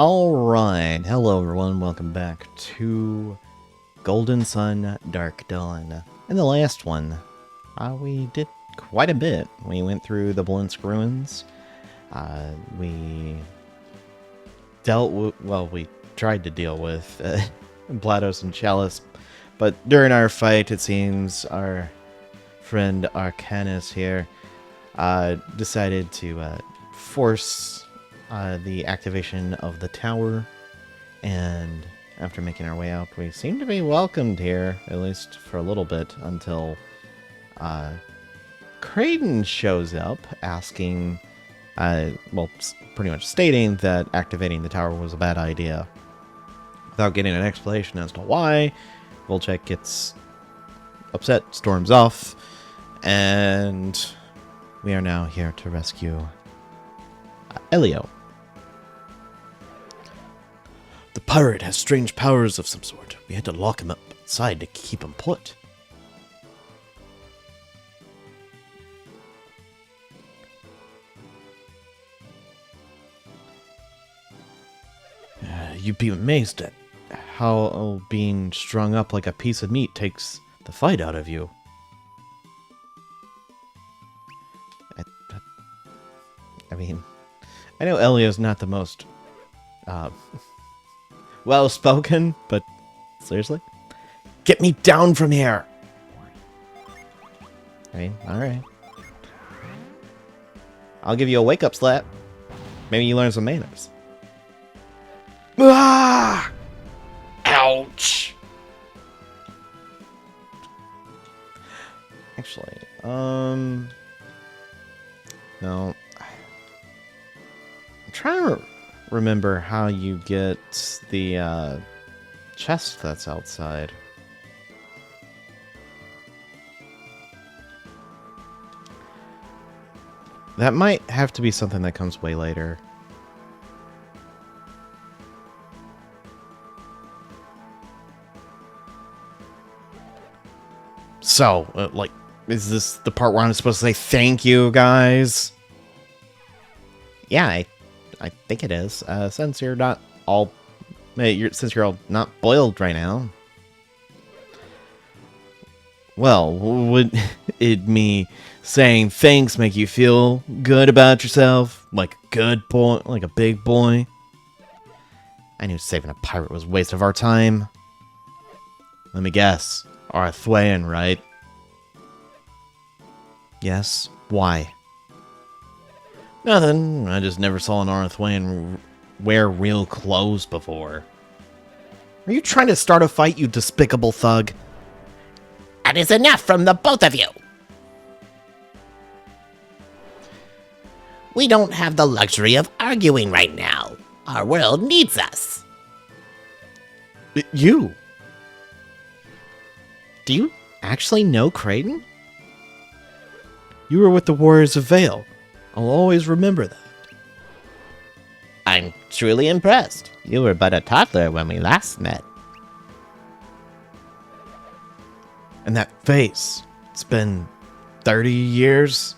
Alright, hello everyone, welcome back to Golden Sun, Dark Dawn. In the last one, we did quite a bit. We went through the Blinsk ruins, we dealt with, well, we tried to deal with Blados and Chalice, but during our fight, it seems our friend Arcanus here decided to force the activation of the tower, and after making our way out, we seem to be welcomed here, at least for a little bit, until Kraden shows up asking, well, pretty much stating that activating the tower was a bad idea. Without getting an explanation as to why, Volchek gets upset, storms off, and we are now here to rescue Eleo. The pirate has strange powers of some sort. We had to lock him up inside to keep him put. You'd be amazed at how being strung up like a piece of meat takes the fight out of you. I mean, I know Eleo's not the most well-spoken, but seriously? Get me down from here! I mean, alright. I'll give you a wake-up slap. Maybe you learn some manners. Ah! Ouch! Actually, no. I'm trying to remember how you get the chest that's outside. That might have to be something that comes way later. So, like, is this the part where I'm supposed to say thank you, guys? Yeah, I think it is. Since you're not all, since you're all not boiled right now. Well, would it me saying thanks make you feel good about yourself, like a good boy, like a big boy? I knew saving a pirate was a waste of our time. Let me guess, Arthwayan, right? Yes. Why? Nothing. I just never saw an Arthwayan wear real clothes before. Are you trying to start a fight, you despicable thug? That is enough from the both of you. We don't have the luxury of arguing right now. Our world needs us. You? Do you actually know Kraden? You were with the Warriors of Vale. I'll always remember that. I'm truly impressed. You were but a toddler when we last met. And that face. It's been 30 years,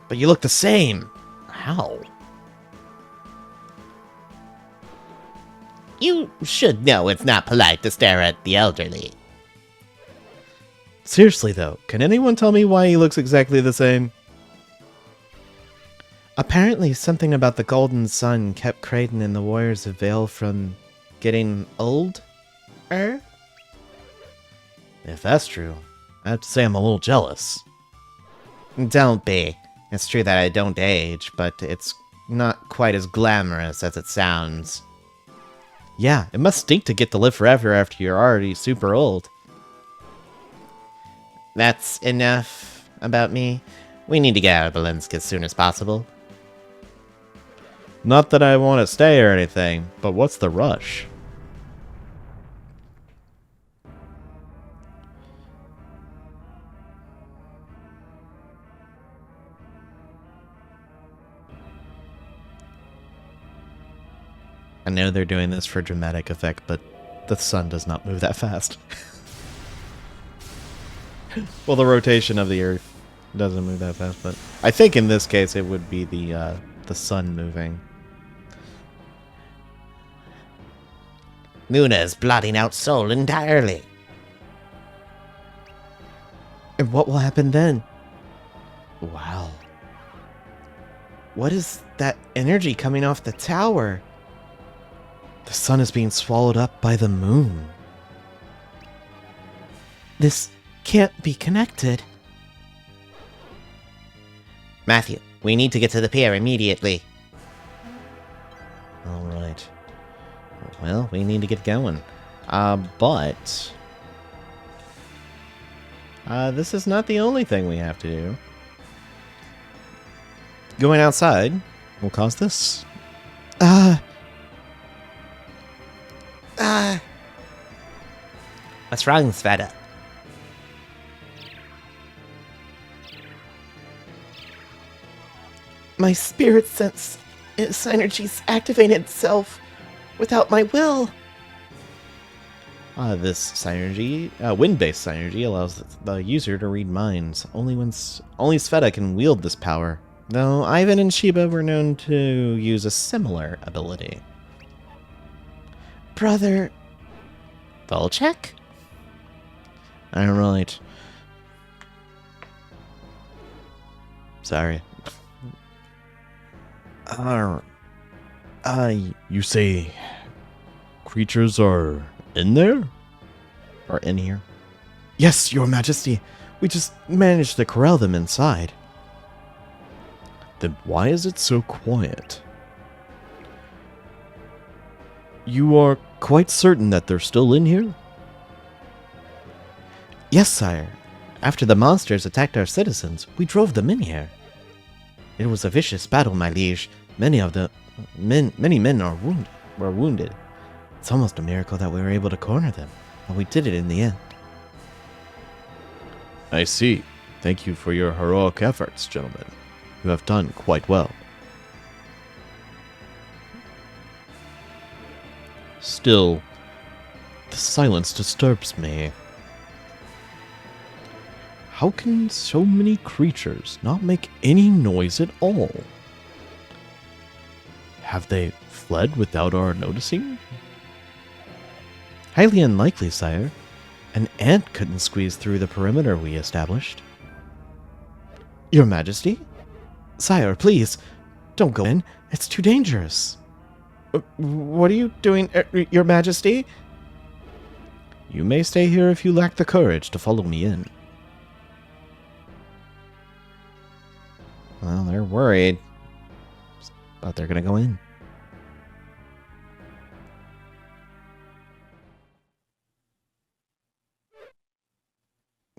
but you look the same. How? You should know it's not polite to stare at the elderly. Seriously though, can anyone tell me why he looks exactly the same? Apparently something about the Golden Sun kept Kraden and the Warriors of Vale from getting old? If that's true, I have to say I'm a little jealous. Don't be. It's true that I don't age, but it's not quite as glamorous as it sounds. Yeah, it must stink to get to live forever after you're already super old. That's enough about me. We need to get out of Blinsk as soon as possible. Not that I want to stay or anything, but what's the rush? I know they're doing this for dramatic effect, but the sun does not move that fast. Well, the rotation of the Earth doesn't move that fast, but I think in this case it would be the sun moving. Muna is blotting out Soul entirely. And what will happen then? Wow. What is that energy coming off the tower? The sun is being swallowed up by the moon. This can't be connected. Matthew, we need to get to the pier immediately. Alright. Well, we need to get going. But this is not the only thing we have to do. Going outside will cause this. What's wrong, Sveta? My spirit sense synergy's activated itself without my will. This synergy, wind-based synergy, allows the user to read minds. Only Sveta can wield this power, though Ivan and Sheba were known to use a similar ability. Brother... Volchek? Alright. Sorry. You say creatures are in there? Or in here? Yes, Your Majesty. We just managed to corral them inside. Then why is it so quiet? You are quite certain that they're still in here? Yes, sire. After the monsters attacked our citizens, we drove them in here. It was a vicious battle, my liege. Many men were wounded. It's almost a miracle that we were able to corner them, but we did it in the end. I see. Thank you for your heroic efforts, gentlemen. You have done quite well. Still, the silence disturbs me. How can so many creatures not make any noise at all? Have they fled without our noticing? Highly unlikely, sire. An ant couldn't squeeze through the perimeter we established. Your Majesty? Sire, please, don't go in. It's too dangerous. What are you doing, Your Majesty? You may stay here if you lack the courage to follow me in. Well, they're worried. But they're gonna go in.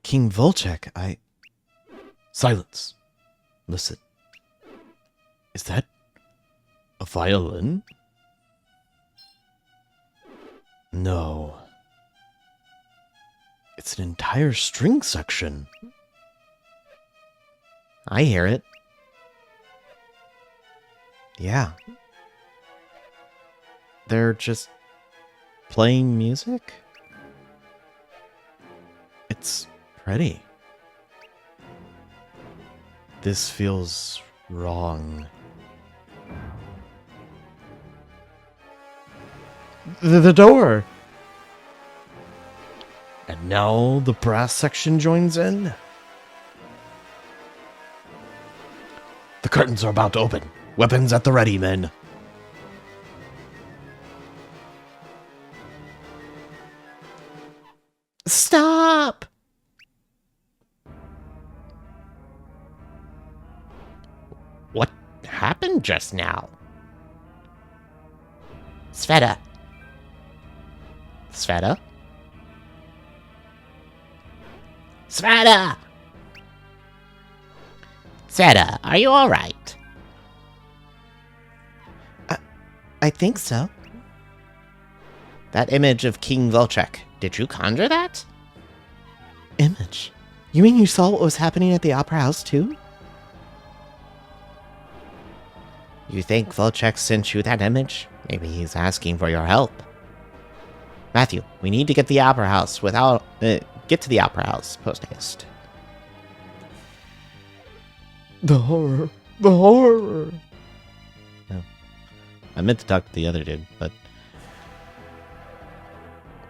King Volchek, Silence. Listen. Is that a violin? No. It's an entire string section. I hear it. Yeah. They're just playing music? It's pretty. This feels wrong. The door! And now the brass section joins in. The curtains are about to open. Weapons at the ready, men. Stop! What happened just now? Sveta. Sveta? Sveta! Sveta, are you alright? I think so. That image of King Volchek, did you conjure that? Image? You mean you saw what was happening at the Opera House, too? You think Volchek sent you that image? Maybe he's asking for your help. Matthew, we need to get to the Opera House post haste. The horror. The horror. No. I meant to talk to the other dude, but...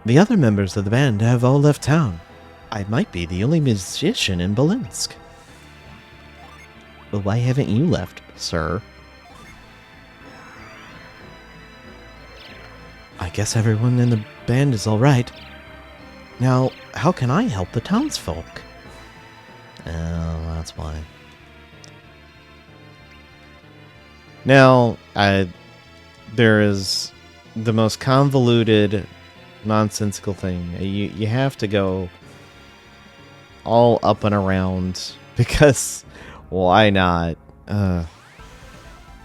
The other members of the band have all left town. I might be the only musician in Belinsk. But why haven't you left, sir? I guess everyone in the band is alright. Now, how can I help the townsfolk? Oh, that's why. Now, there is the most convoluted, nonsensical thing. You have to go all up and around because why not?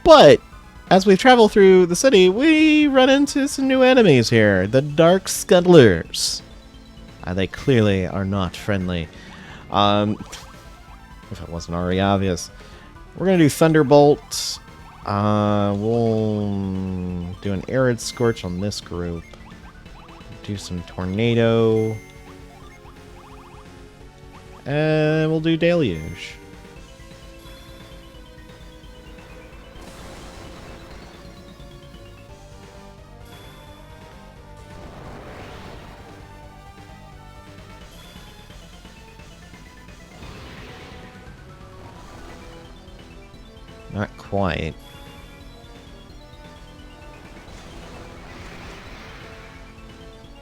But as we travel through the city, we run into some new enemies here. The Dark Scuttlers. They clearly are not friendly. If it wasn't already obvious. We're going to do Thunderbolt. We'll do an Arid Scorch on this group. Do some Tornado. And we'll do Deluge. Not quite.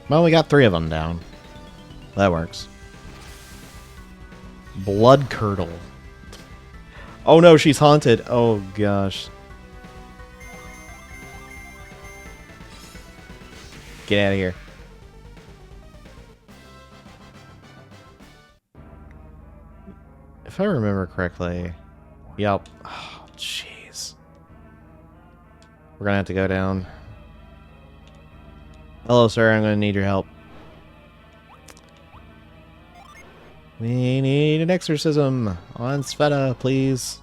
Well, we got 3 of them down. That works. Blood Curdle. Oh no, she's haunted. Oh gosh. Get out of here. If I remember correctly. Yep. Oh, jeez. We're gonna have to go down. Hello, sir. I'm gonna need your help. We need an exorcism on Sveta, please.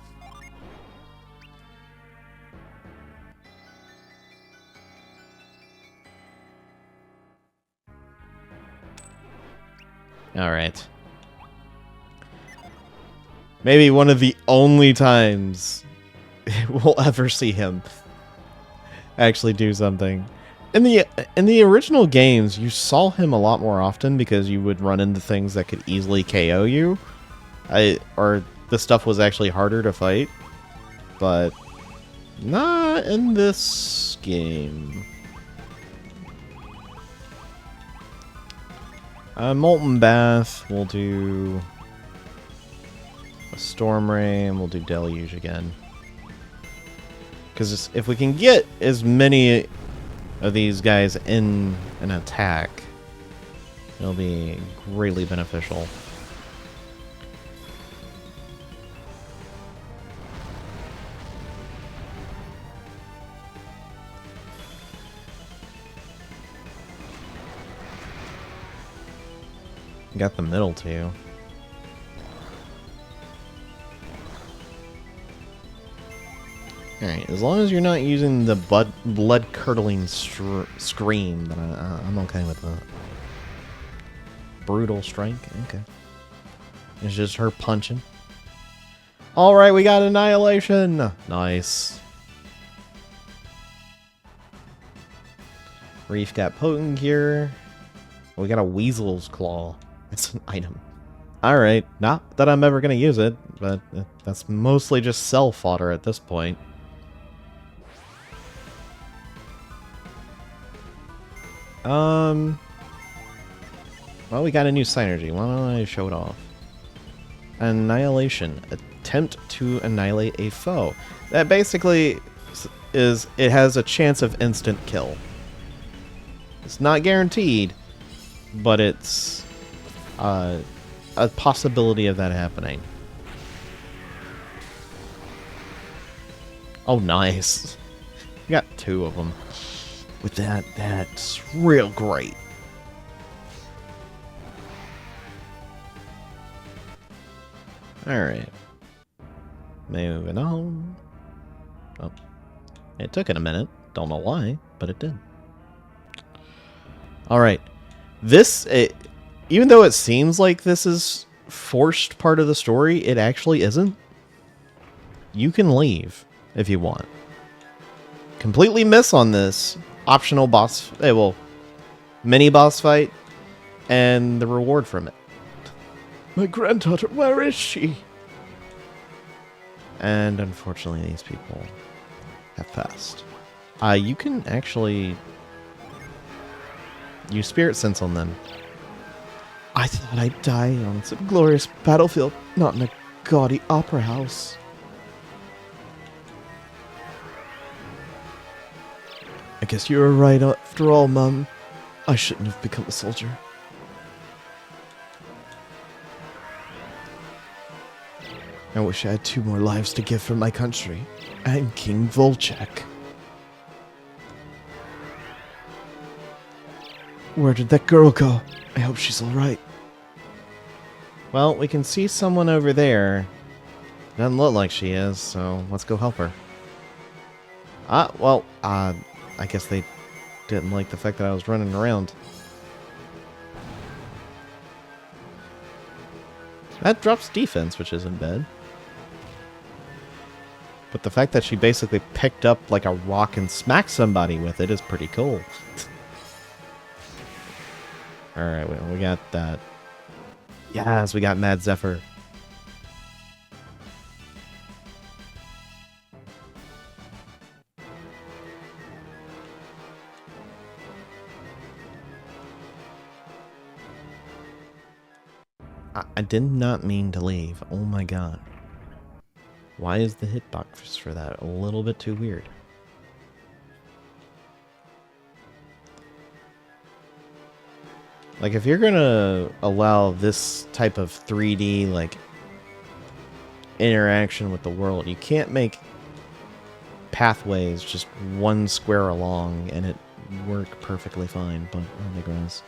Alright. Maybe one of the only times we'll ever see him actually do something. In the original games, you saw him a lot more often because you would run into things that could easily KO you. Or the stuff was actually harder to fight. But not in this game. Molten Bath, we'll do a Storm Ray, we'll do Deluge again. Because if we can get as many of these guys in an attack, it'll be greatly beneficial. Got the middle too. Alright, as long as you're not using the blood-curdling scream, then I'm okay with that. Brutal strike? Okay. It's just her punching. Alright, we got Annihilation! Nice. Reef got Potent Cure. We got a Weasel's Claw. It's an item. Alright, not that I'm ever going to use it, but that's mostly just cell fodder at this point. Well, we got a new synergy. Why don't I show it off? Annihilation. Attempt to annihilate a foe. That basically is, it has a chance of instant kill. It's not guaranteed, but it's a possibility of that happening. Oh, nice. We got 2 of them. With that, that's real great. Alright. Moving on. Oh. It took it a minute. Don't know why, but it did. Alright. This, even though it seems like this is forced part of the story, it actually isn't. You can leave if you want. Completely miss on this optional boss. Well, mini boss fight and the reward from it. My granddaughter, where is she? And unfortunately, these people have passed. You can actually use Spirit Sense on them. I thought I'd die on some glorious battlefield, not in a gaudy opera house. I guess you were right after all, Mum. I shouldn't have become a soldier. I wish I had 2 more lives to give for my country and King Volchek. Where did that girl go? I hope she's alright. Well, we can see someone over there. Doesn't look like she is, so let's go help her. I guess they didn't like the fact that I was running around. That drops defense, which isn't bad. But the fact that she basically picked up like a rock and smacked somebody with it is pretty cool. Alright, we got that. Yes, we got Mad Zephyr. I did not mean to leave. Oh my god. Why is the hitbox for that a little bit too weird? Like, if you're gonna allow this type of 3D, like, interaction with the world, you can't make pathways just 1 square along and it work perfectly fine, but I digress.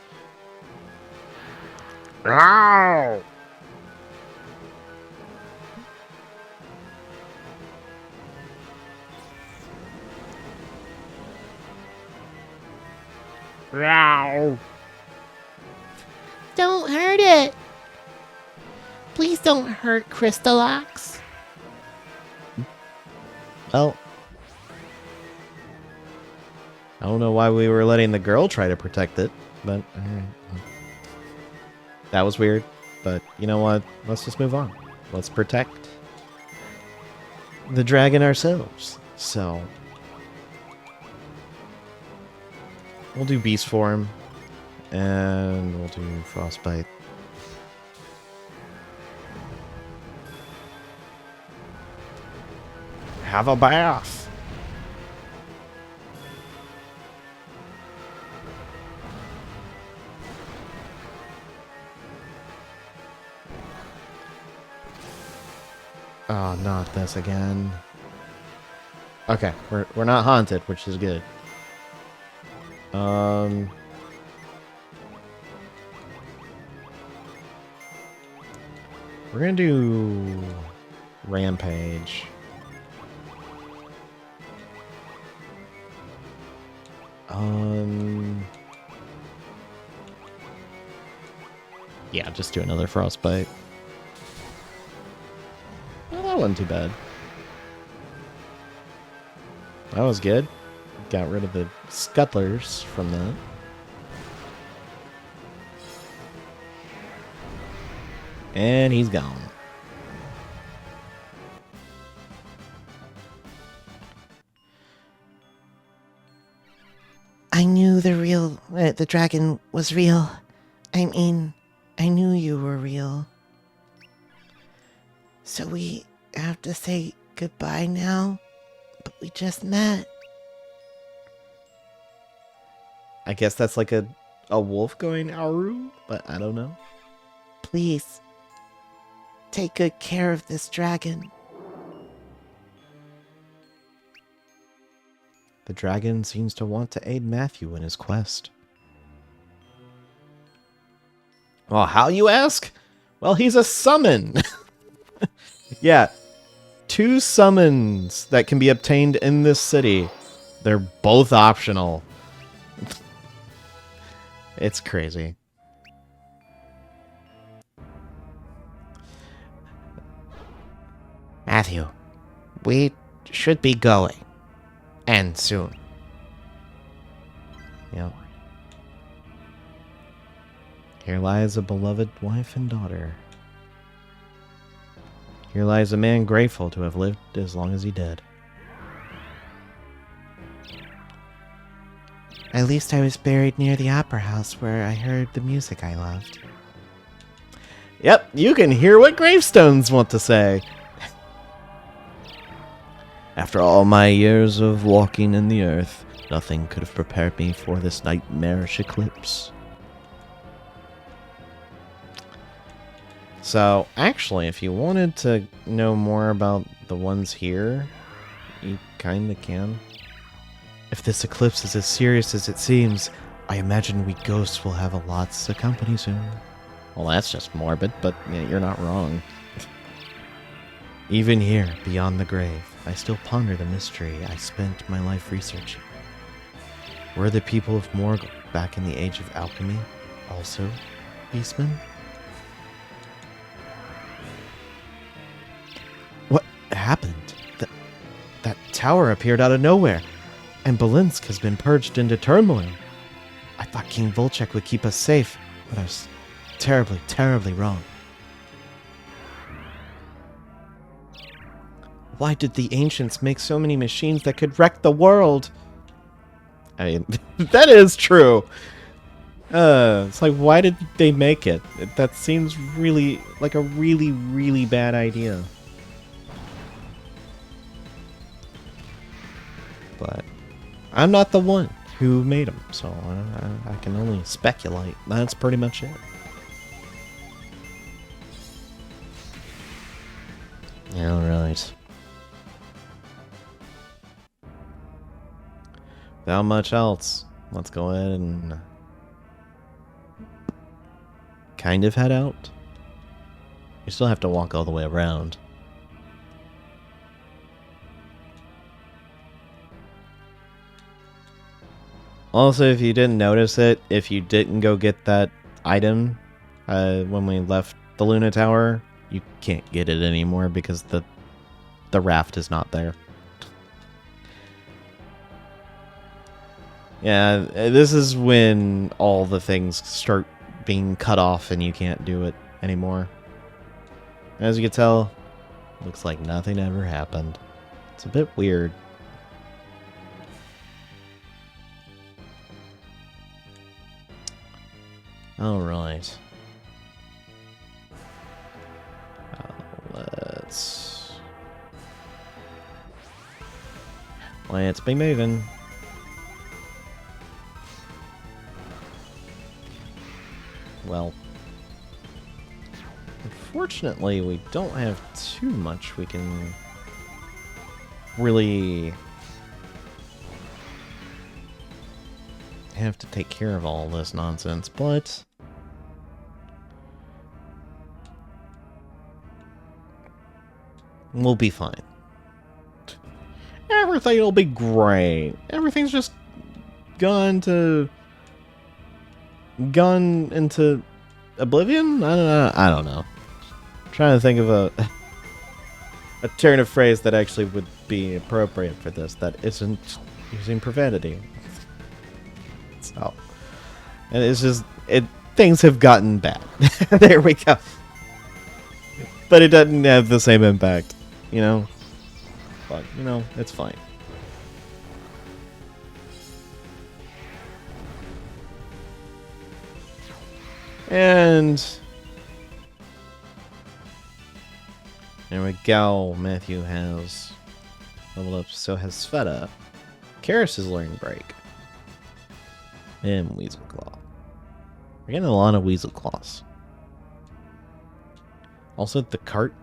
Ow! Ow! Don't hurt it. Please don't hurt Crystalox. Well, I don't know why we were letting the girl try to protect it, but alright. That was weird, but you know what? Let's just move on. Let's protect the dragon ourselves. So, we'll do Beast Form, and we'll do Frostbite. Have a bath! Oh, not this again. Okay, we're not haunted, which is good. We're gonna do Rampage. Yeah, just do another Frostbite. Well, that wasn't too bad. That was good. Got rid of the scuttlers from that. And he's gone. I knew the dragon was real. I mean, I knew you were real. So we have to say goodbye now? But we just met. I guess that's like a wolf going Aru, but I don't know. Please, take good care of this dragon. The dragon seems to want to aid Matthew in his quest. Well, how, you ask? Well, he's a summon. Yeah, 2 summons that can be obtained in this city. They're both optional. It's crazy. Matthew, we should be going. And soon. Yeah. Here lies a beloved wife and daughter. Here lies a man grateful to have lived as long as he did. At least I was buried near the opera house where I heard the music I loved. Yep, you can hear what gravestones want to say. After all my years of walking in the earth, nothing could have prepared me for this nightmarish eclipse. So, actually, if you wanted to know more about the ones here, you kinda can. If this eclipse is as serious as it seems, I imagine we ghosts will have a lots of company soon. Well, that's just morbid, but yeah, you're not wrong. Even here, beyond the grave, I still ponder the mystery I spent my life researching. Were the people of Morgul back in the age of alchemy also beastmen? What happened? That tower appeared out of nowhere, and Belinsk has been purged into turmoil. I thought King Volchek would keep us safe, but I was terribly, terribly wrong. Why did the ancients make so many machines that could wreck the world? I mean, that is true. It's like, why did they make it? That seems really like a really, really bad idea. But I'm not the one who made them, so I can only speculate. That's pretty much it. All right. Without much else, let's go ahead and kind of head out. You still have to walk all the way around. Also, if you didn't notice it, if you didn't go get that item when we left the Luna Tower, you can't get it anymore because the raft is not there. Yeah, this is when all the things start being cut off and you can't do it anymore. As you can tell, looks like nothing ever happened. It's a bit weird. Alright. Let's be moving. Well, unfortunately, we don't have too much we can really have to take care of all this nonsense, but we'll be fine. Everything will be great. Everything's just gone into oblivion? I don't know. Trying to think of a turn of phrase that actually would be appropriate for this that isn't using profanity. So, and it's just things have gotten bad. There we go. But it doesn't have the same impact, you know. But you know, it's fine. And there we go. Matthew has leveled up, so has Sveta. Karis is learning Break. And Weasel Claw. We're getting a lot of Weasel Claws. Also, the cart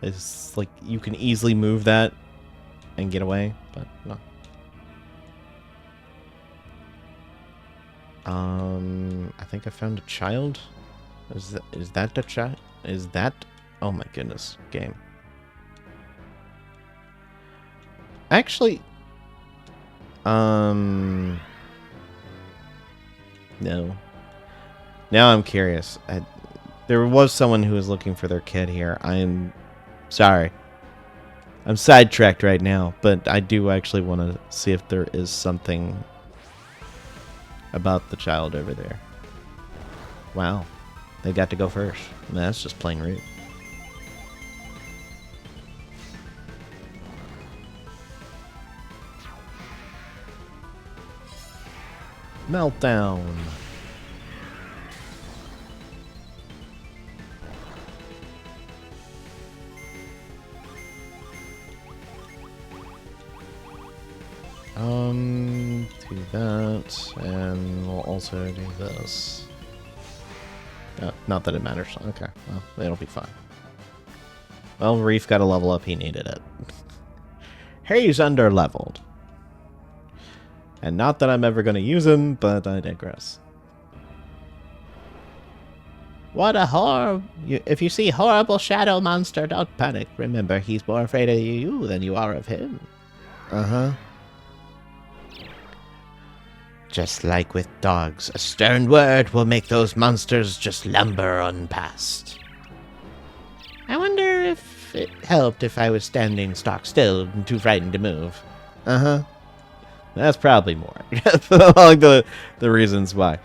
is like you can easily move that and get away, but no. I think I found a child. Is that the child? Is that? Oh my goodness, game. Actually, no. Now I'm curious. There was someone who was looking for their kid here. I'm sorry. I'm sidetracked right now, but I do actually want to see if there is something about the child over there. Wow. They got to go first. That's just plain rude. Meltdown. Do that, and we'll also do this. Not that it matters. Okay, well, it'll be fine. Well, Reef got a level up. He needed it. He's under-leveled. And not that I'm ever going to use him, but I digress. What a horror! If you see horrible shadow monster, don't panic. Remember, he's more afraid of you than you are of him. Uh-huh. Just like with dogs, a stern word will make those monsters just lumber on past. I wonder if it helped if I was standing stock still and too frightened to move. Uh-huh. That's probably more. Like the reasons why.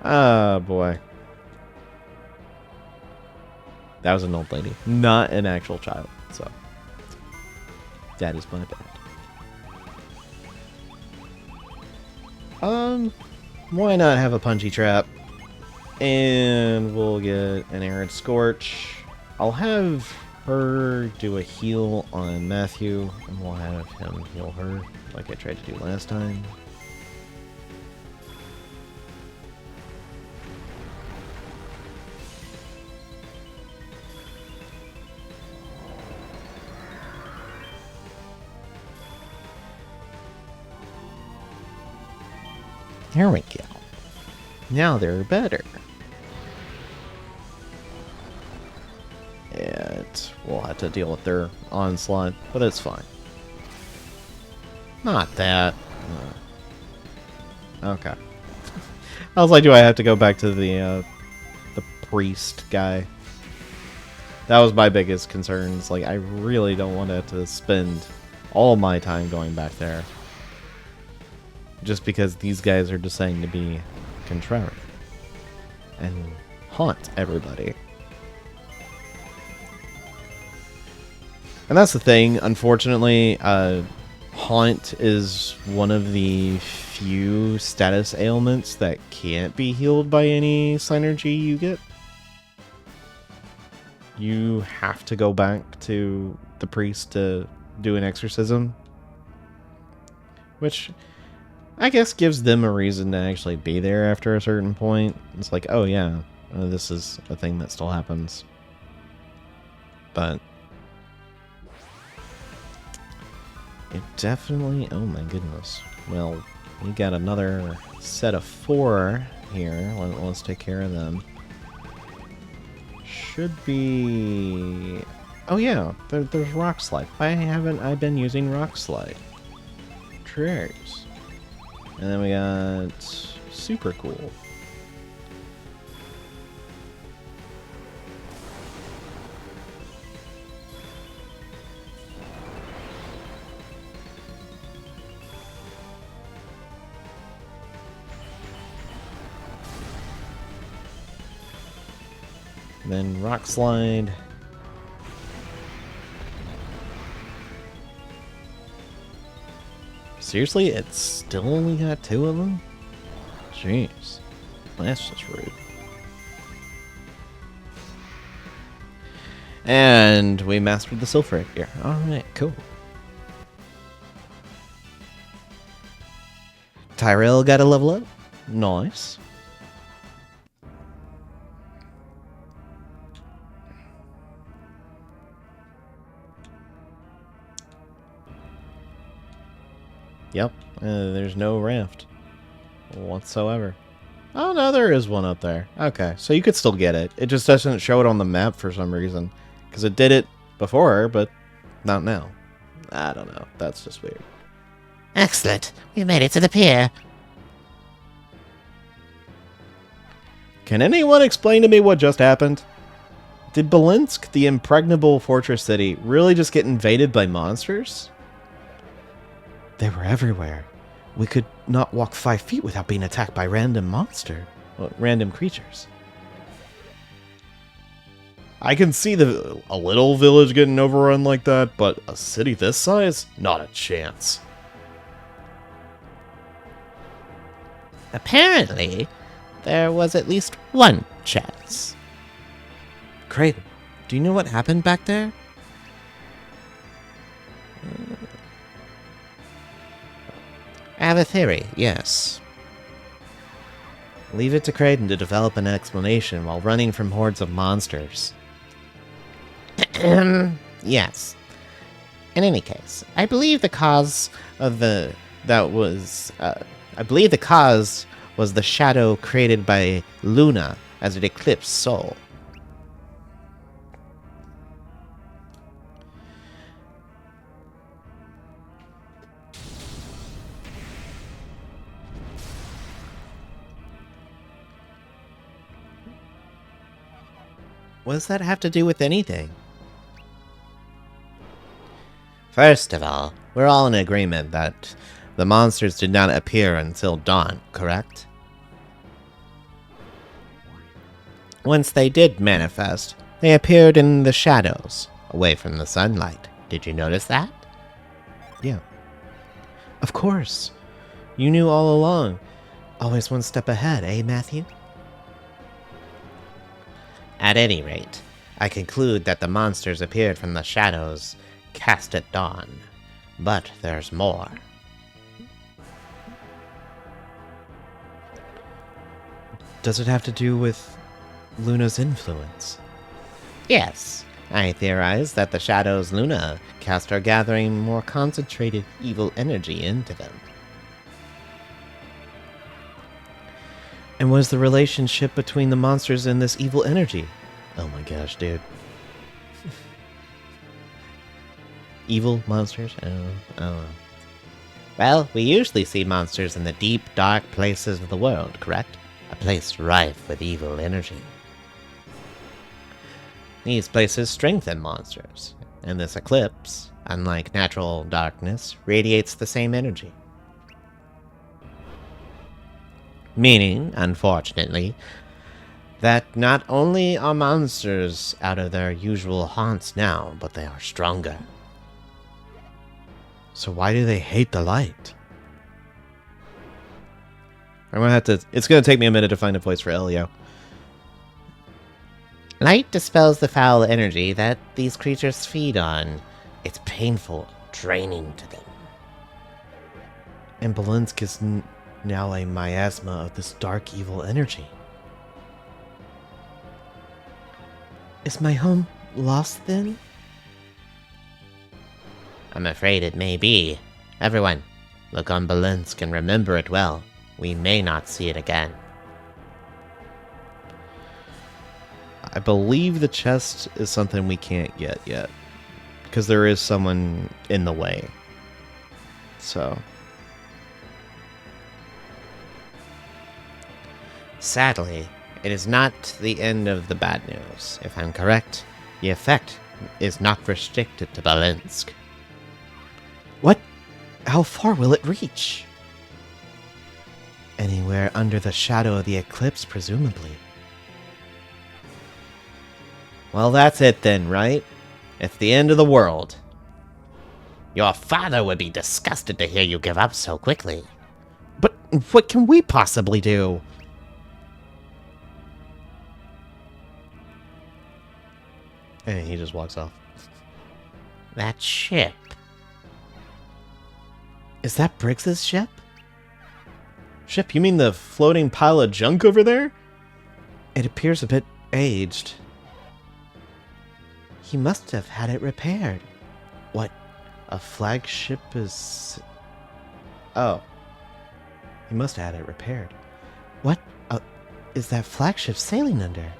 Oh, boy. That was an old lady. Not an actual child, so. That is my bad. Why not have a punchy trap? And we'll get an Arid Scorch. I'll have her do a heal on Matthew, and we'll have him heal her, like I tried to do last time. There we go. Now they're better. We'll have to deal with their onslaught, but it's fine. Not that. Okay. I was like, do I have to go back to the priest guy? That was my biggest concern. It's like, I really don't want to have to spend all my time going back there. Just because these guys are deciding to be contrary and haunt everybody. And that's the thing, unfortunately, haunt is one of the few status ailments that can't be healed by any synergy you get. You have to go back to the priest to do an exorcism, which I guess gives them a reason to actually be there after a certain point. It's like, oh yeah, this is a thing that still happens. But it definitely, oh my goodness. Well, we got another set of 4 here. Let's take care of them. Should be, oh yeah, there's Rock Slide. Why haven't I been using Rock Slide? Cheers. And then we got Super Cool. And then Rock Slide. Seriously, it's still only got 2 of them? Jeez. That's just rude. And we mastered the Sulfuric here. Alright, cool. Tyrell got a level up. Nice. Yep, there's no raft whatsoever. Oh, no, there is one up there. Okay, so you could still get it. It just doesn't show it on the map for some reason. Because it did it before, but not now. I don't know. That's just weird. Excellent. We made it to the pier. Can anyone explain to me what just happened? Did Belinsk, the impregnable fortress city, really just get invaded by monsters? They were everywhere. We could not walk 5 feet without being attacked by random creatures. I can see a little village getting overrun like that, but a city this size? Not a chance. Apparently, there was at least one chance. Kraden, do you know what happened back there? I have a theory, yes. Leave it to Kraden to develop an explanation while running from hordes of monsters. Yes. In any case, I believe the cause of the was the shadow created by Luna as it eclipsed Sol. What does that have to do with anything? First of all, we're all in agreement that the monsters did not appear until dawn, correct? Once they did manifest, they appeared in the shadows, away from the sunlight. Did you notice that? Yeah. Of course. You knew all along. Always one step ahead, eh, Matthew? At any rate, I conclude that the monsters appeared from the shadows cast at dawn. But there's more. Does it have to do with Luna's influence? Yes, I theorize that the shadows Luna cast are gathering more concentrated evil energy into them. And what is the relationship between the monsters and this evil energy? Oh my gosh, dude. Evil monsters? Oh. Well, we usually see monsters in the deep, dark places of the world, correct? A place rife with evil energy. These places strengthen monsters, and this eclipse, unlike natural darkness, radiates the same energy. Meaning, unfortunately, that not only are monsters out of their usual haunts now, but they are stronger. So why do they hate the light? I'm gonna have to. It's gonna take me a minute to find a voice for Eleo. Light dispels the foul energy that these creatures feed on. It's painful, draining to them. And Belinsk is now a miasma of this dark, evil energy. Is my home lost then? I'm afraid it may be. Everyone, look on Belinsk and remember it well. We may not see it again. I believe the chest is something we can't get yet. Because there is someone in the way. So. Sadly, it is not the end of the bad news. If I'm correct, the effect is not restricted to Belinsk. What? How far will it reach? Anywhere under the shadow of the eclipse, presumably. Well, that's it then, right? It's the end of the world. Your father would be disgusted to hear you give up so quickly. But what can we possibly do? And he just walks off. That ship. Is that Briggs's ship? Ship? You mean the floating pile of junk over there? It appears a bit aged. He must have had it repaired. What? A flagship is... Oh. He must have had it repaired. What is that flagship sailing under?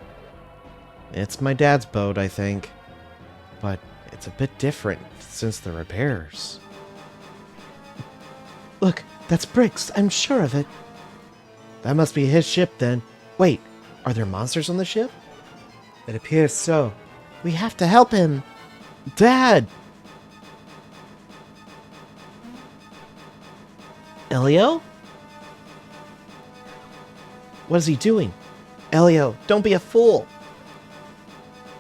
It's my dad's boat, I think. But it's a bit different since the repairs. Look, that's Briggs. I'm sure of it. That must be his ship then. Wait, are there monsters on the ship? It appears so. We have to help him. Dad! Eleo? What is he doing? Eleo, don't be a fool.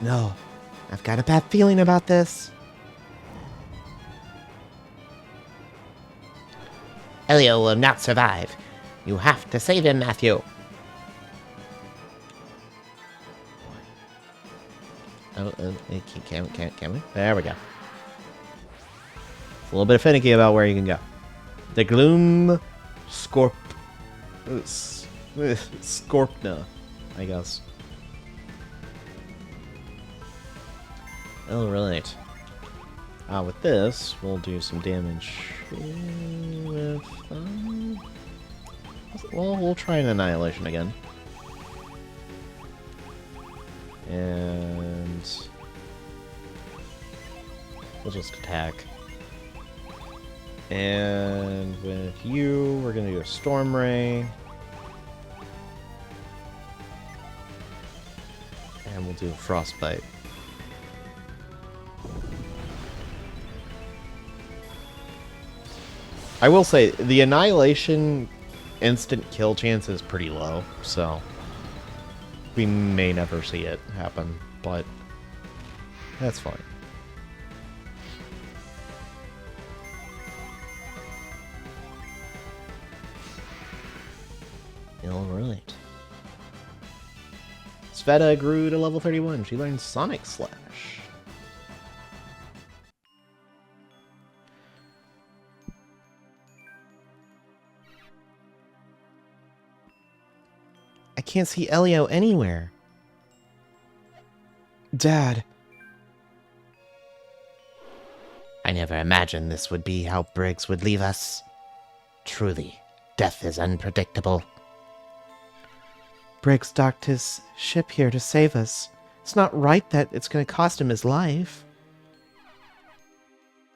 No, I've got a bad feeling about this. Elio will not survive. You have to save him, Matthew. Oh, can we? There we go. It's a little bit finicky about where you can go. The Gloom Scorpna, I guess. Alright. With this, we'll do some damage with... well, we'll try an Annihilation again. And... we'll just attack. And with you, we're going to do a Storm Ray. And we'll do a Frostbite. I will say, the Annihilation instant kill chance is pretty low, so we may never see it happen, but that's fine. Alright. Sveta grew to level 31. She learned Sonic Slash. I can't see Eleo anywhere. Dad. I never imagined this would be how Briggs would leave us. Truly, death is unpredictable. Briggs docked his ship here to save us. It's not right that it's going to cost him his life.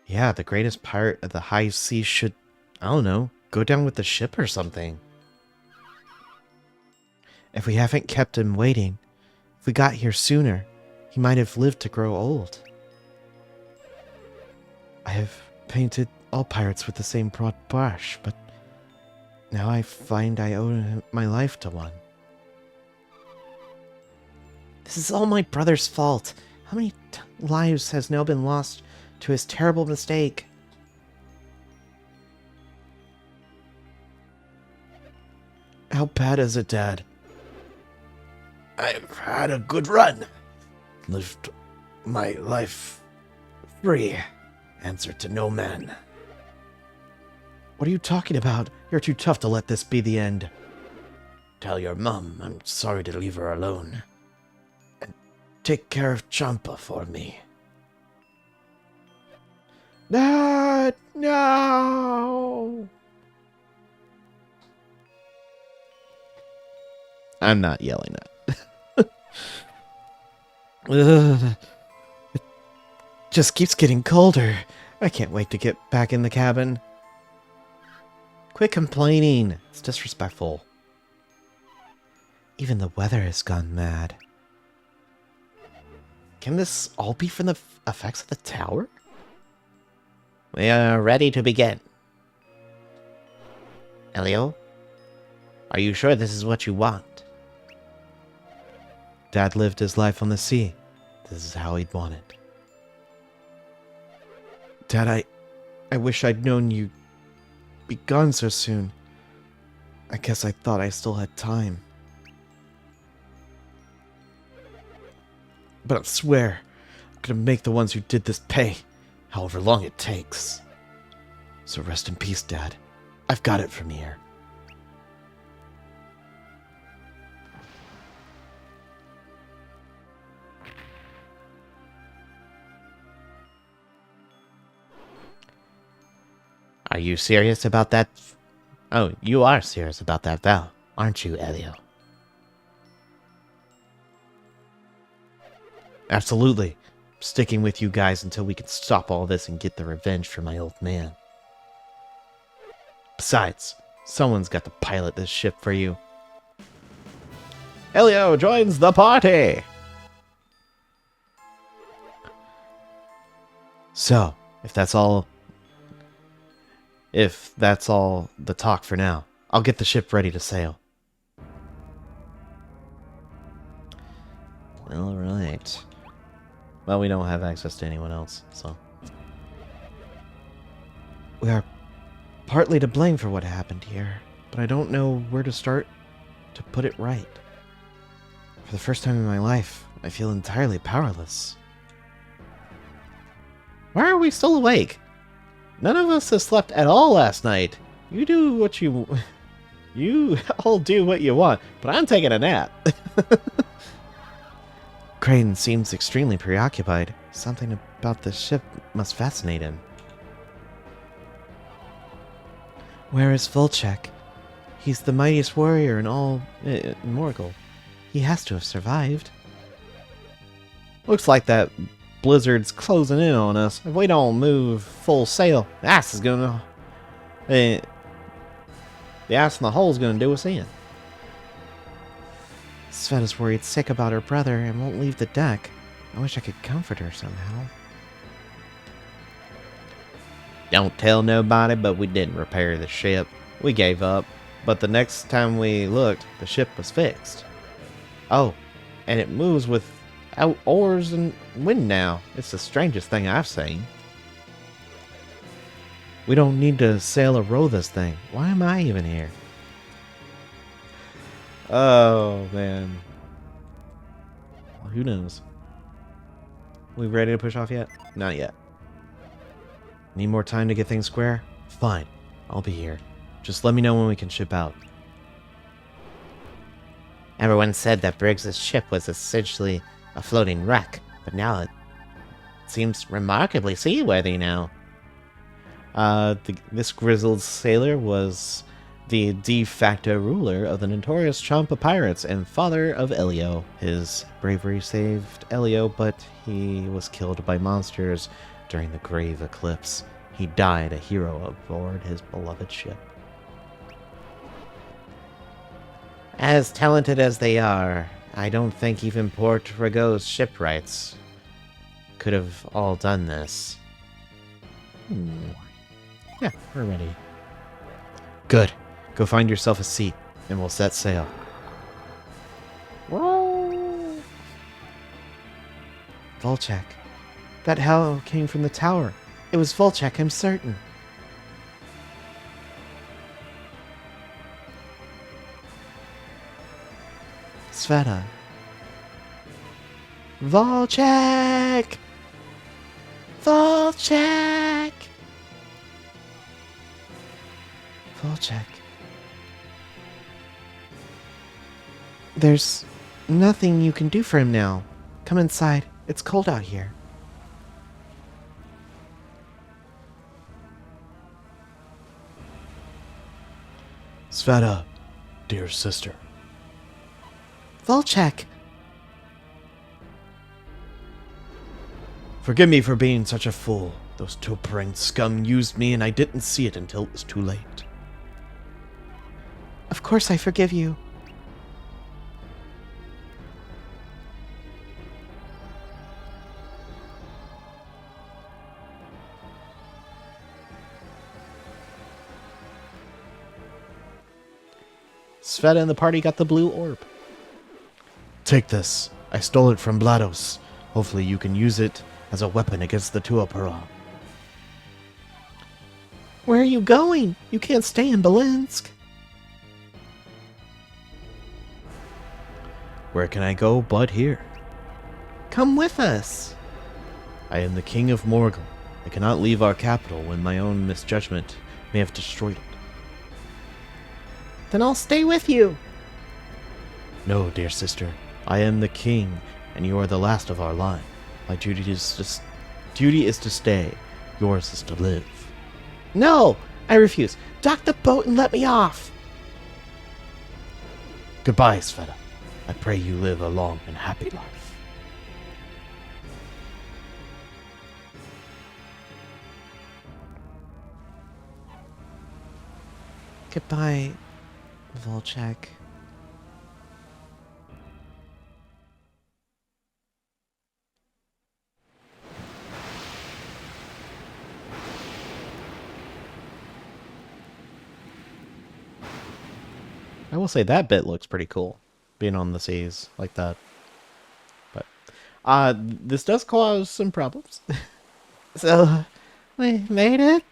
Yeah, the greatest pirate of the high seas should, I don't know, go down with the ship or something. If we haven't kept him waiting, if we got here sooner, he might have lived to grow old. I have painted all pirates with the same broad brush, but now I find I owe my life to one. This is all my brother's fault. How many lives has now been lost to his terrible mistake? How bad is it, Dad? I've had a good run. Lived my life free. Answer to no man. What are you talking about? You're too tough to let this be the end. Tell your mum I'm sorry to leave her alone. And take care of Champa for me. Dad, no! I'm not yelling at. It just keeps getting colder. I can't wait to get back in the cabin. Quit complaining. It's disrespectful. Even the weather has gone mad. Can this all be from the effects of the tower? We are ready to begin. Elio, are you sure this is what you want? Dad lived his life on the sea. This is how he'd want it. Dad, I wish I'd known you'd be gone so soon. I guess I thought I still had time. But I swear, I'm gonna make the ones who did this pay, however long it takes. So rest in peace, Dad. I've got it from here. Are you serious about that? Oh, you are serious about that vow, aren't you, Eleo? Absolutely. I'm sticking with you guys until we can stop all this and get the revenge for my old man. Besides, someone's got to pilot this ship for you. Eleo joins the party! So, if that's all the talk for now, I'll get the ship ready to sail. Alright. Well, we don't have access to anyone else, so. We are partly to blame for what happened here, but I don't know where to start to put it right. For the first time in my life, I feel entirely powerless. Why are we still awake? None of us have slept at all last night. You do what you... You all do what you want, but I'm taking a nap. Crane seems extremely preoccupied. Something about the ship must fascinate him. Where is Volchek? He's the mightiest warrior in all Morgul. He has to have survived. Looks like that blizzard's closing in on us. If we don't move full sail, the ice is gonna... the ice in the hole's gonna do us in. Sveta's worried sick about her brother and won't leave the deck. I wish I could comfort her somehow. Don't tell nobody, but we didn't repair the ship. We gave up, but the next time we looked, the ship was fixed. Oh, and it moves without oars and wind now. It's the strangest thing I've seen. We don't need to sail or row this thing. Why am I even here? Oh, man. Well, who knows? We ready to push off yet? Not yet. Need more time to get things square? Fine. I'll be here. Just let me know when we can ship out. Everyone said that Briggs's ship was essentially a floating wreck, but now it seems remarkably seaworthy now. This grizzled sailor was the de facto ruler of the notorious Champa pirates and father of Eleo. His bravery saved Eleo, but he was killed by monsters during the Grave Eclipse. He died a hero aboard his beloved ship. As talented as they are, I don't think even Port Rago's shipwrights could have all done this. Yeah, we're ready. Good. Go find yourself a seat, and we'll set sail. Whoa! Volchek. That howl came from the tower. It was Volchek, I'm certain. Sveta. Volchek! Volchek! Volchek. There's nothing you can do for him now. Come inside. It's cold out here. Sveta, dear sister. Volchek! Forgive me for being such a fool. Those two-brained scum used me and I didn't see it until it was too late. Of course I forgive you. Sveta and the party got the blue orb. Take this. I stole it from Blados. Hopefully you can use it as a weapon against the Tuapara. Where are you going? You can't stay in Belensk. Where can I go but here? Come with us. I am the king of Morgul. I cannot leave our capital when my own misjudgment may have destroyed it. Then I'll stay with you. No, dear sister. I am the king, and you are the last of our line. My duty is to stay. Yours is to live. No! I refuse. Dock the boat and let me off! Goodbye, Sveta. I pray you live a long and happy life. Goodbye, Volchek. I will say that bit looks pretty cool, being on the seas like that. But This does cause some problems. So, we made it?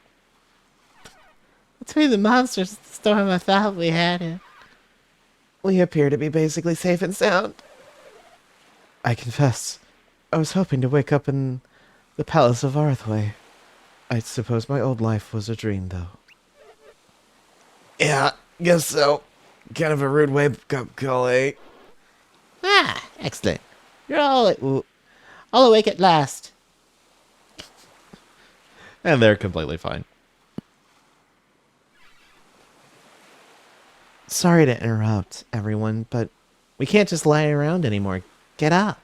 Between the monsters and the storm, I thought we had it. We appear to be basically safe and sound. I confess, I was hoping to wake up in the Palace of Arthway. I suppose my old life was a dream, though. Yeah, guess so. Kind of a rude wake-up call, eh? Ah, excellent. You're all awake at last. And they're completely fine. Sorry to interrupt, everyone, but we can't just lie around anymore. Get up.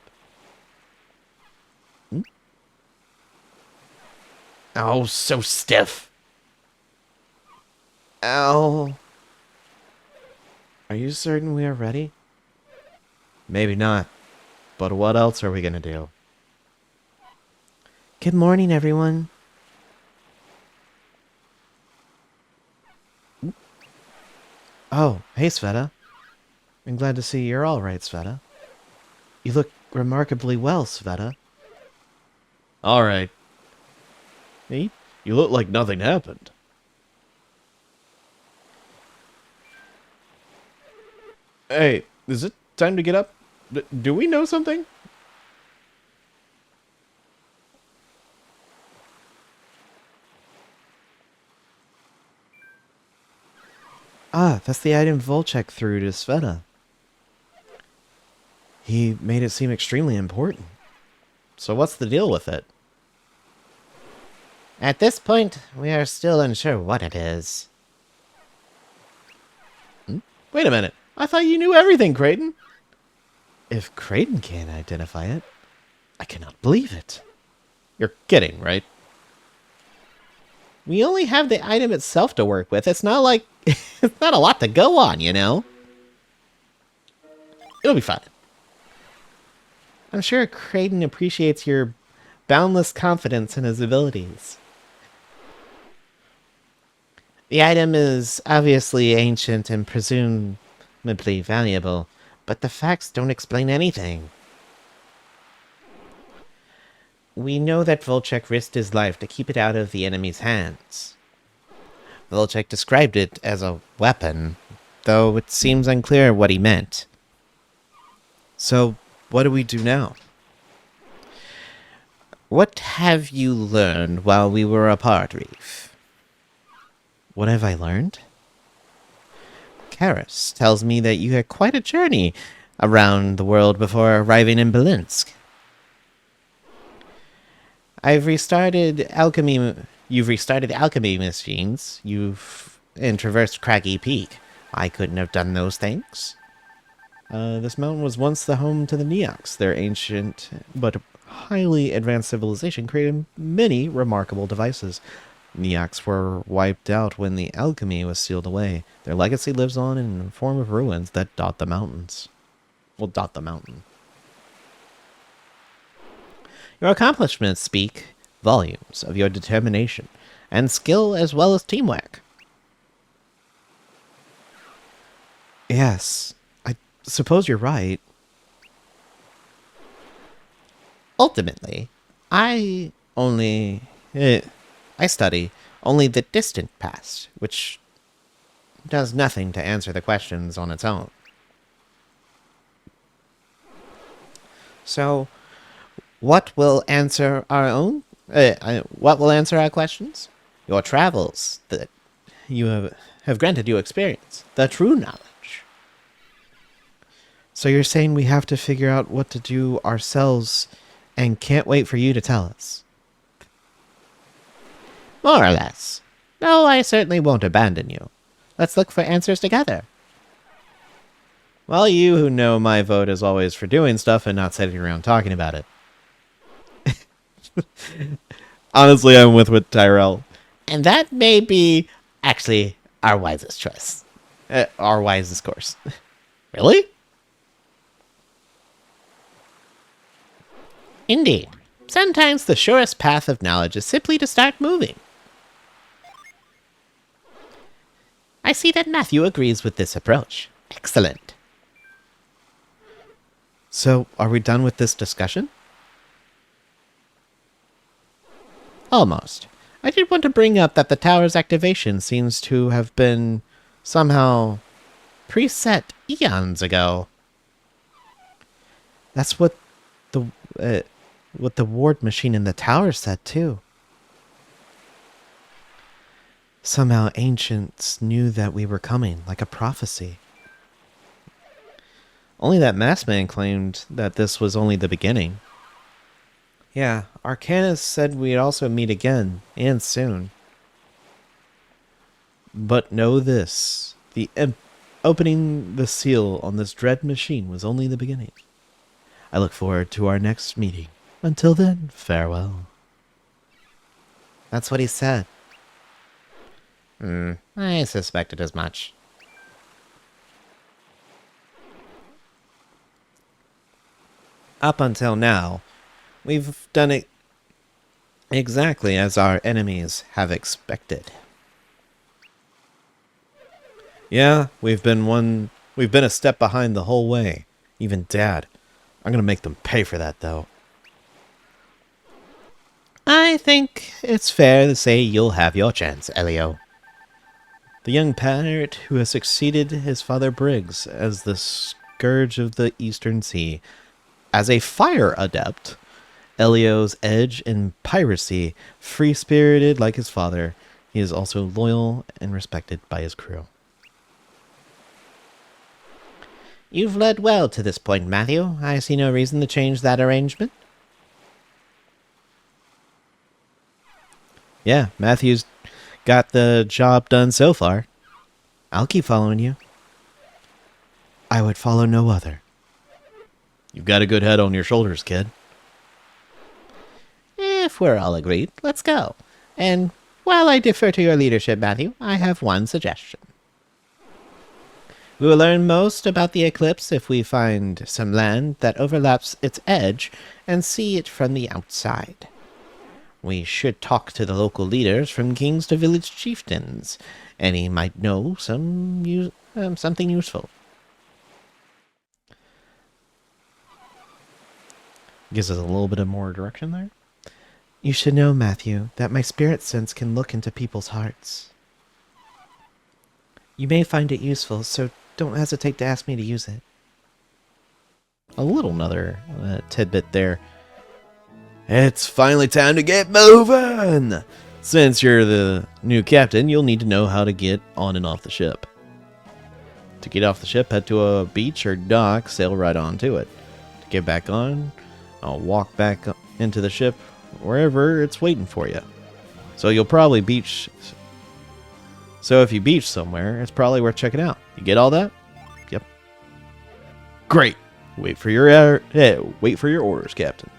Oh, so stiff. Ow. Are you certain we are ready? Maybe not. But what else are we gonna do? Good morning, everyone. Oh, hey, Sveta. I'm glad to see you're all right, Sveta. You look remarkably well, Sveta. Alright. Hey, you look like nothing happened. Hey, is it time to get up? Do we know something? Ah, that's the item Volchek threw to Sveta. He made it seem extremely important. So what's the deal with it? At this point, we are still unsure what it is. Wait a minute. I thought you knew everything, Creighton. If Creighton can't identify it, I cannot believe it. You're kidding, right? We only have the item itself to work with. It's not like... it's not a lot to go on, you know? It'll be fine. I'm sure Creighton appreciates your boundless confidence in his abilities. The item is obviously ancient and presumably valuable, but the facts don't explain anything. We know that Volchek risked his life to keep it out of the enemy's hands. Volchek described it as a weapon, though it seems unclear what he meant. So, what do we do now? What have you learned while we were apart, Reef? What have I learned? Karis tells me that you had quite a journey around the world before arriving in Belinsk. You've restarted alchemy machines. And traversed Craggy Peak. I couldn't have done those things. This mountain was once the home to the Neox. Their ancient but highly advanced civilization created many remarkable devices. Neox were wiped out when the alchemy was sealed away. Their legacy lives on in the form of ruins that dot the mountains. Well, dot the mountain. Your accomplishments speak volumes of your determination and skill as well as teamwork. Yes, I suppose you're right. Ultimately, I study only the distant past, which does nothing to answer the questions on its own. So, what will answer our questions? Your travels that you have granted you experience, the true knowledge. So you're saying we have to figure out what to do ourselves and can't wait for you to tell us? More or less. No, I certainly won't abandon you. Let's look for answers together. Well, you who know my vote is always for doing stuff and not sitting around talking about it. Honestly, I'm with Tyrell. And that may be actually our wisest choice. Our wisest course. Really? Indeed. Sometimes the surest path of knowledge is simply to start moving. I see that Matthew agrees with this approach. Excellent. So, are we done with this discussion? Almost. I did want to bring up that the tower's activation seems to have been somehow preset eons ago. That's what the ward machine in the tower said too. Somehow ancients knew that we were coming, like a prophecy. Only that masked man claimed that this was only the beginning. Yeah, Arcanus said we'd also meet again, and soon. But know this, opening the seal on this dread machine was only the beginning. I look forward to our next meeting. Until then, farewell. That's what he said. I suspected as much. Up until now, we've done it exactly as our enemies have expected. Yeah, we've been a step behind the whole way. Even Dad. I'm gonna make them pay for that, though. I think it's fair to say you'll have your chance, Eleo. The young pirate who has succeeded his father Briggs as the scourge of the Eastern Sea. As a fire adept, Eleo's edge in piracy, free-spirited like his father, he is also loyal and respected by his crew. You've led well to this point, Matthew. I see no reason to change that arrangement. Yeah, Matthew's got the job done so far. I'll keep following you. I would follow no other. You've got a good head on your shoulders, kid. If we're all agreed, let's go. And while I defer to your leadership, Matthew, I have one suggestion. We will learn most about the eclipse if we find some land that overlaps its edge and see it from the outside. We should talk to the local leaders from kings to village chieftains. Any might know something useful. Gives us a little bit of more direction there. You should know, Matthew, that my spirit sense can look into people's hearts. You may find it useful, so don't hesitate to ask me to use it. A little another tidbit there. It's finally time to get moving! Since you're the new captain, you'll need to know how to get on and off the ship. To get off the ship, head to a beach or dock, sail right onto it. To get back on, I'll walk back into the ship wherever it's waiting for you. So you'll probably beach. So if you beach somewhere, it's probably worth checking out. You get all that? Yep. Great. Wait for your orders, Captain.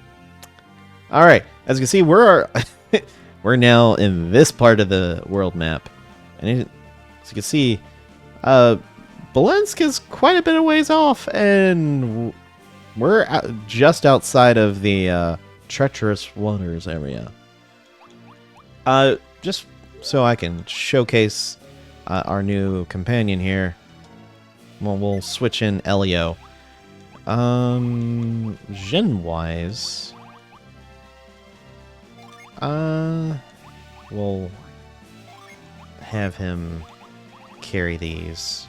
All right. As you can see, we're now in this part of the world map, and as you can see, Belensk is quite a bit of ways off, and we're just outside of the treacherous waters area. Just so I can showcase our new companion here, we'll switch in Eleo. Gen-wise, we'll have him carry these.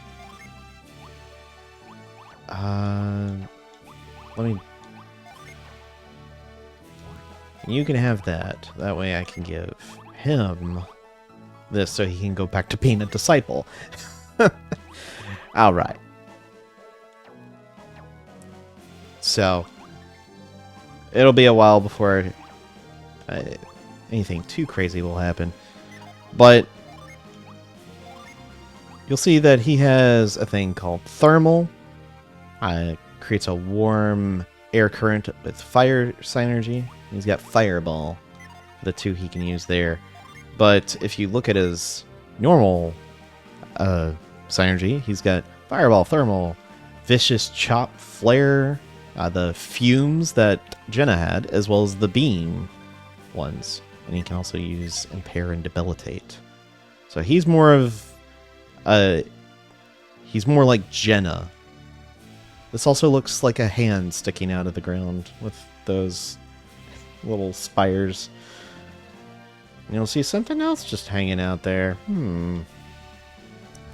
You can have that. That way I can give him this so he can go back to being a disciple. Alright. So, it'll be a while before anything too crazy will happen. But you'll see that he has a thing called thermal. Creates a warm air current with fire synergy. He's got fireball, the two he can use there. But if you look at his normal synergy, he's got fireball, thermal, vicious chop, flare, the fumes that Jenna had, as well as the beam ones. And he can also use impair and debilitate. So he's more like Jenna. This also looks like a hand sticking out of the ground with those little spires. You'll see something else just hanging out there.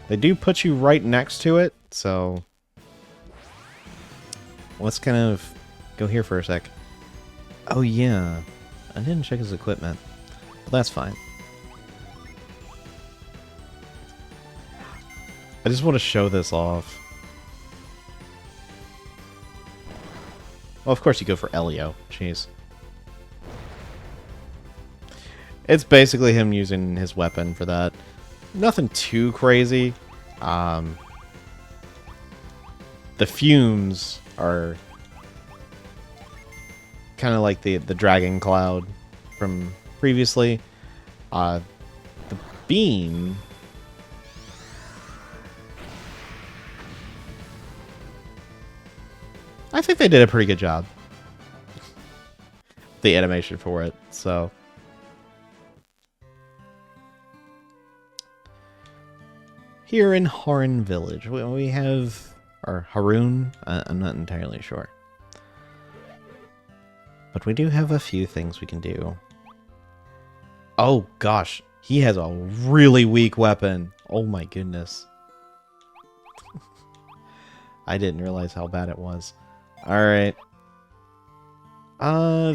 They do put you right next to it, so... Let's kind of go here for a sec. Oh yeah, I didn't check his equipment, but that's fine. I just want to show this off. Well, of course you go for Eleo. Jeez. It's basically him using his weapon for that. Nothing too crazy. The fumes are kind of like the dragon cloud from previously. The beam... I think they did a pretty good job. The animation for it, so... Here in Haran Village, we have... Or Haroon? I'm not entirely sure. But we do have a few things we can do. Oh gosh, he has a really weak weapon. Oh my goodness. I didn't realize how bad it was. Alright.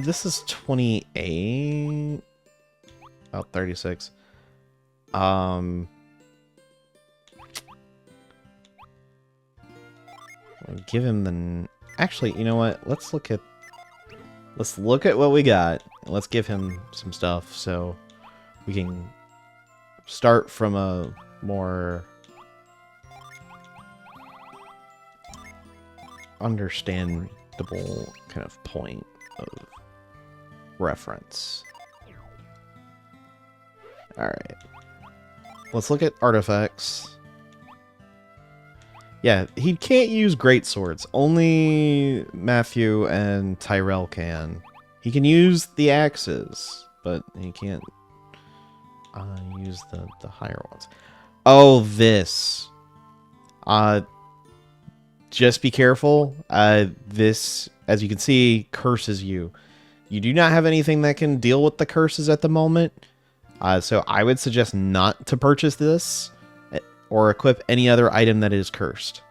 This is 28. About 36. Give him the... Actually, you know what? Let's look at what we got. Let's give him some stuff so we can start from a more understandable kind of point of reference. Alright. Let's look at artifacts. Yeah, he can't use great swords. Only Matthew and Tyrell can. He can use the axes, but he can't use the higher ones. Oh, this. Just be careful. This, as you can see, curses you. You do not have anything that can deal with the curses at the moment. So I would suggest not to purchase this or equip any other item that is cursed.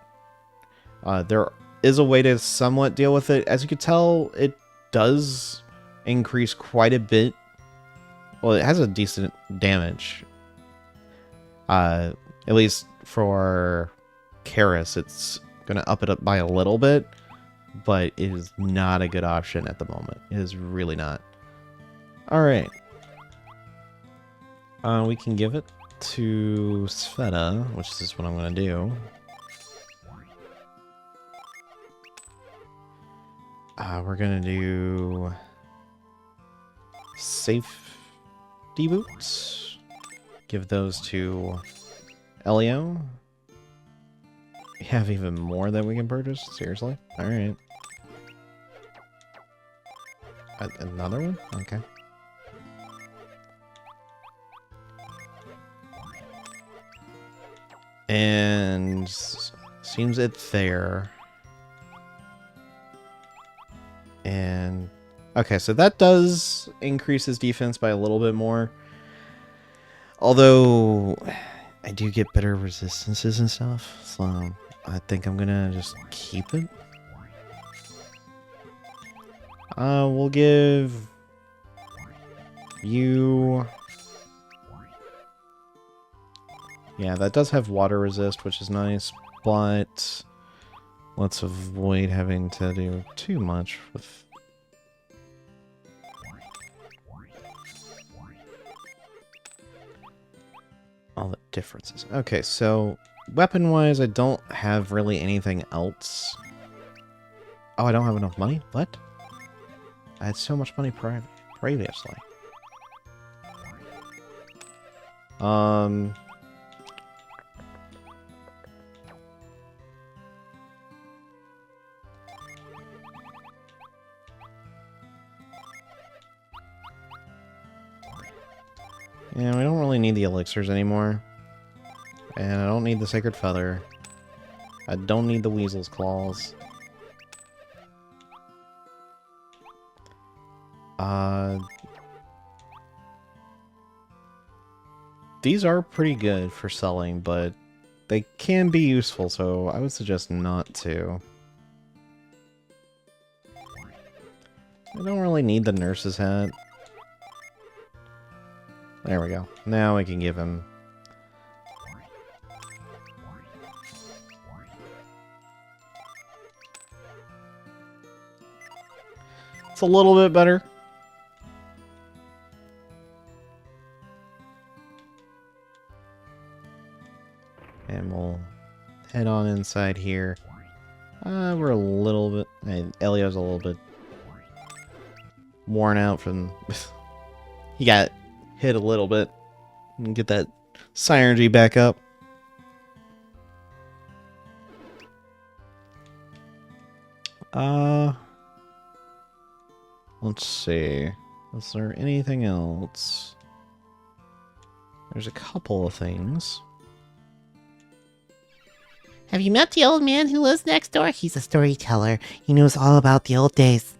There is a way to somewhat deal with it. As you can tell, it does increase quite a bit. Well, it has a decent damage. At least for Karis, it's going to up it by a little bit, but it is not a good option at the moment. It is really not. Alright. We can give it to Sveta, which is what I'm going to do. We're going to do safety boots. Give those to Eleo. We have even more that we can purchase? Seriously? Alright. Another one? Okay. And seems it's there. And okay, so that does increase his defense by a little bit more. Although I do get better resistances and stuff, so I think I'm gonna just keep it. We'll give you... Yeah, that does have water resist, which is nice, but let's avoid having to do too much with... all the differences. Okay, so weapon-wise, I don't have really anything else. Oh, I don't have enough money? What? I had so much money previously. Yeah, we don't really need the elixirs anymore. And I don't need the Sacred Feather. I don't need the Weasel's Claws. these are pretty good for selling, but they can be useful, so I would suggest not to. I don't really need the nurse's hat. There we go. Now we can give him... It's a little bit better. And we'll head on inside here. We're a little bit... Eleo's a little bit worn out from... he got hit a little bit. And get that synergy back up. Let's see. Is there anything else? There's a couple of things. Have you met the old man who lives next door? He's a storyteller. He knows all about the old days.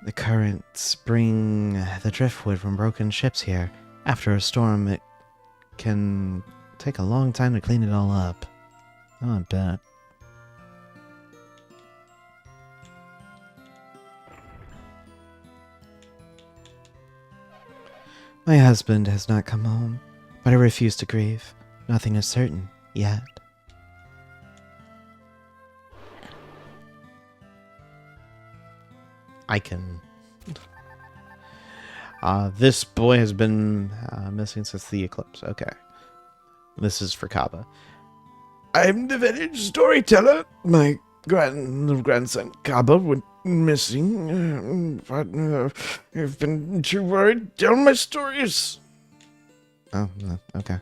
The currents bring the driftwood from broken ships here. After a storm, it can take a long time to clean it all up. Oh, I bet. My husband has not come home, but I refuse to grieve. Nothing is certain, yet. I can... this boy has been missing since the eclipse. Okay. This is for Kaba. I'm the village storyteller. My grandson Kaba went missing, but I've been too worried to tell my stories. Oh, okay.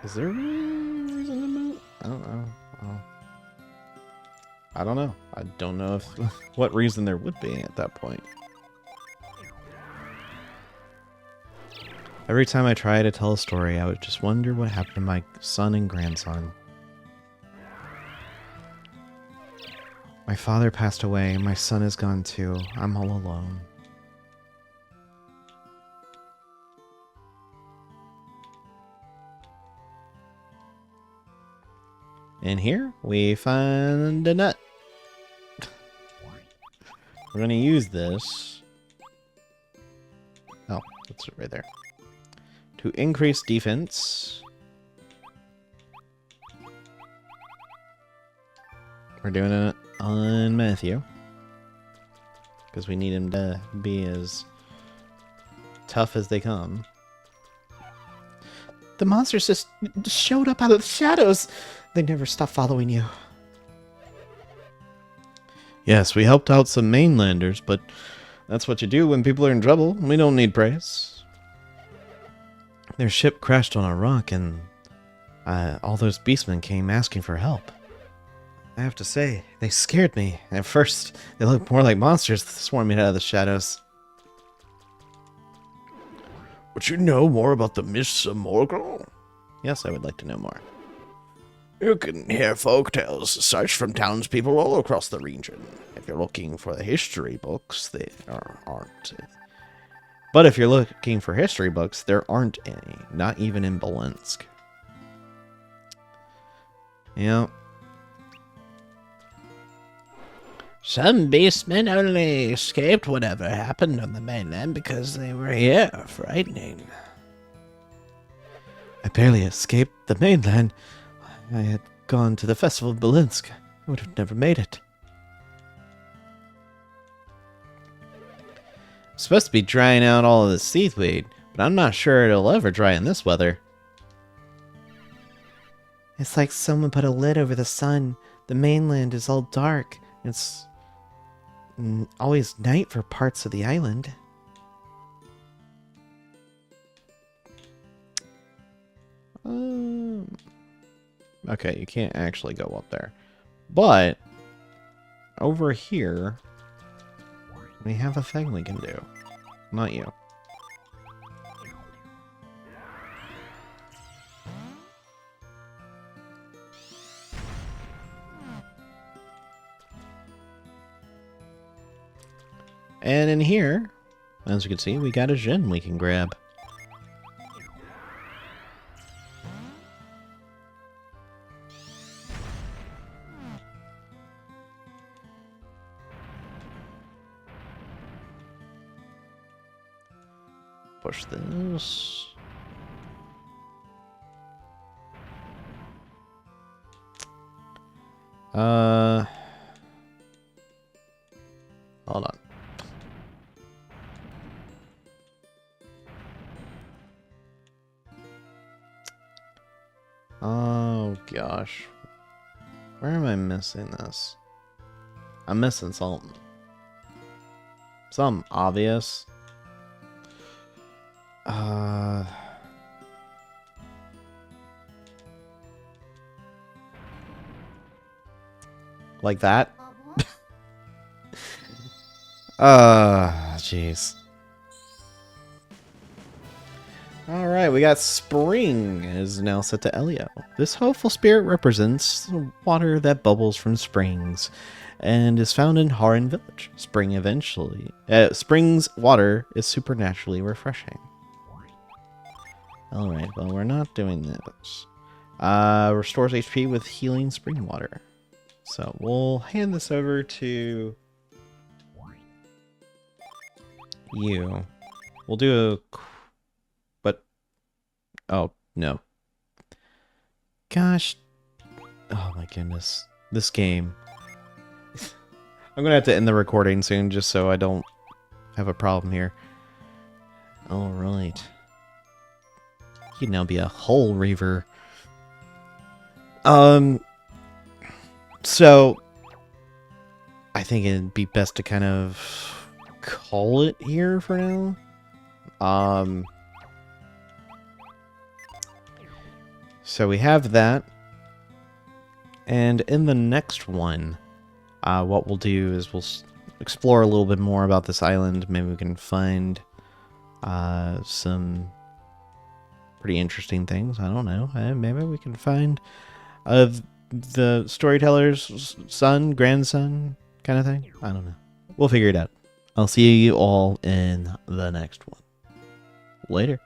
Is there a reason to move? I don't know. I don't know. I don't know if what reason there would be at that point. Every time I try to tell a story, I would just wonder what happened to my son and grandson. My father passed away, my son is gone too. I'm all alone. In here, we find a nut. We're going to use this. Oh, that's it right there. To increase defense. We're doing it on Matthew. Because we need him to be as tough as they come. The monsters just showed up out of the shadows. They never stop following you. Yes, we helped out some mainlanders, but that's what you do when people are in trouble. We don't need praise. Their ship crashed on a rock, and all those beastmen came asking for help. I have to say, they scared me. At first, they looked more like monsters swarming out of the shadows. Would you know more about the Miss Morgul? Yes, I would like to know more. You can hear folk tales such from townspeople all across the region. If you're looking for the history books, there aren't. But if you're looking for history books, there aren't any. Not even in Belensk. Yeah. Some beastmen only escaped whatever happened on the mainland because they were here. Frightening. I barely escaped the mainland. I had gone to the festival of Belensk. I would have never made it. It's supposed to be drying out all of the seaweed, but I'm not sure it'll ever dry in this weather. It's like someone put a lid over the sun. The mainland is all dark. It's always night for parts of the island. Okay, you can't actually go up there. But, over here, we have a thing we can do. Not you. And in here, as you can see, we got a Jin we can grab. Push this. Hold on. Oh gosh. Where am I missing this? I'm missing something. Something obvious. Like that? Jeez. Alright, we got spring is now set to Eleo. This hopeful spirit represents the water that bubbles from springs and is found in Haran village. Spring's water is supernaturally refreshing. Alright, well we're not doing this. Restores HP with healing spring water. So we'll hand this over to you. We'll do a... But... Oh, no. Gosh. Oh my goodness. This game. I'm gonna have to end the recording soon just so I don't have a problem here. Alright. You'd now be a whole Reaver. So, I think it'd be best to kind of call it here for now. So we have that. And in the next one, what we'll do is we'll explore a little bit more about this island. Maybe we can find some pretty interesting things. I don't know. Maybe we can find the storyteller's son, grandson kind of thing. I don't know. We'll figure it out. I'll see you all in the next one. Later.